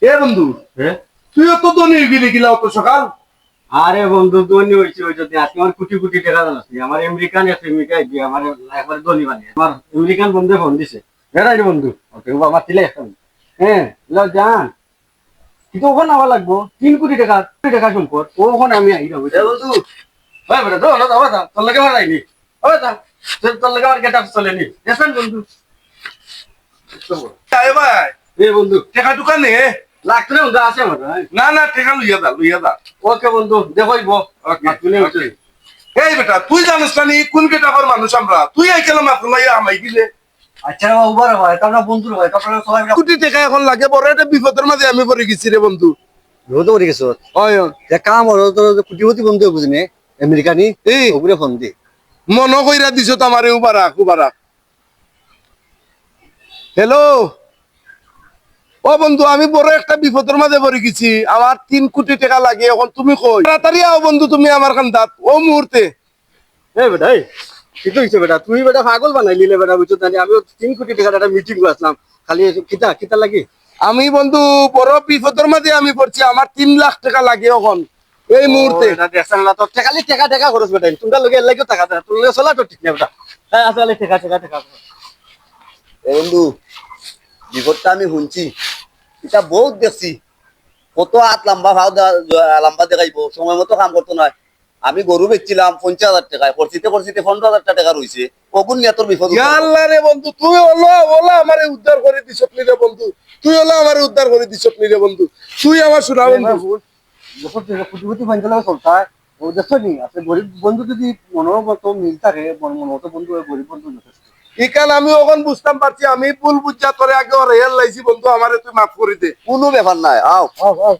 এ বন্ধু, তুইও তো ধনী গিরি গিলা অত সকাল। আরে বন্ধু ধনী হয়েছে ওই যদি আজকে আমার কোটি কোটি টাকা জানাচ্ছি আমার আমেরিকান প্রেমিকা দিয়ে আমার একবার ধনী বানিয়ে আমার আমেরিকান বন্ধু ফোন দিছে বেড়াই বন্ধু ওকে আমার ছিলে এখন হ্যাঁ যাও যান কিন্তু ওখানে আমার লাগবো 3 কোটি টাকা সম্পদ ওখানে আমি আই যাবো বন্ধু ভাই বেটা তো তোর লাগে আমার আইনি তোর লাগে আমার গেট আপ চলেনি দেখেন বন্ধু এ ভাই, এ বন্ধু টেকা দোকানে লাগতো না বন্ধু আছে আমার না না টেকা লইয়া দা। ওকে বন্ধু দেখইব এই বেটা তুই জানিস না নি কোন কেটাবার মানুষ আমরা, তুই এই কেলাম মাত্র লইয়া আমাই দিলে। আচ্ছা উবার হয় তারপরে বন্ধুর হয় তারপরে সবাই কোটি টাকা এখন লাগে, বড় একটা বিপদের মাঝে আমি পড়ে গেছি রে বন্ধু। রোদ করে গেছো ওই যে কাম হলো তোর কোটিপতি বন্ধু বুঝিনি আমেরিকানি এই ওগুলো ফোন দি মন কইরা দিছ তো আমারে উবারাক। হ্যালো ও বন্ধু, আমি বড় একটা বিপদের মাঝে পড়ে গেছি, আমার 3 কোটি টাকা লাগে, এখন তুমি কই তাড়াতাড়ি আও বন্ধু, তুমি আমার কান্দাত ও মুহূর্তে। এই বেটা এই কি কইছো বেটা তুই বেটা পাগল বানাই নিলে বেটা বুঝছো জানি আমি 3 কোটি টাকার একটা মিটিং আসলাম খালি কিতা কিতা লাগি আমি বন্ধু বড় বিপদের মাঝে আমি পড়ছি, আমার 3 লাখ টাকা লাগে এখন এই মুহূর্তে। এটা দেখছেন না তো খালি টাকা টাকা খরচ বেটা তোমরা লগে লাগিও টাকা দেয় তোর লগে চলা তো ঠিক না বেটা হ্যাঁ আসলে টাকা টাকা টাকা বন্ধু বিপদটা আমি শুনছি, এটা বহুত দেখছি, কত হাত লম্বা ভাও লম্বা দেখাইবো, সময় মতো কাম করতো না। আমি গরু বেচছিলাম 50,000 টাকায়, করছিতে 15,000 টাকা রয়েছে, কগুন নিয়ে তোর বিপদ হতো। আল্লাহ রে বন্ধু, তুই ওলা আমারে উদ্ধার করে দিছ নি রে বন্ধু, তুই ওলা আমারে উদ্ধার করে দিছ নি রে বন্ধু, তুই আমার শোনা বন্ধু। যখন কোটিপতি বান্ধব চলতা ও দেখছো নি আসলে গরিব বন্ধু যদি মনের মতো মিল থাকে মনের মতো বন্ধু গরিব বন্ধু যথেষ্ট ইকান আমি ওখান বুঝতাম পারছি, আমি ভুল বুঝা তোরে আগে রেল লাইছি বন্ধু, আমারে তুই মাফ করে দে। কোনো ব্যাপার নাই, আও আও আও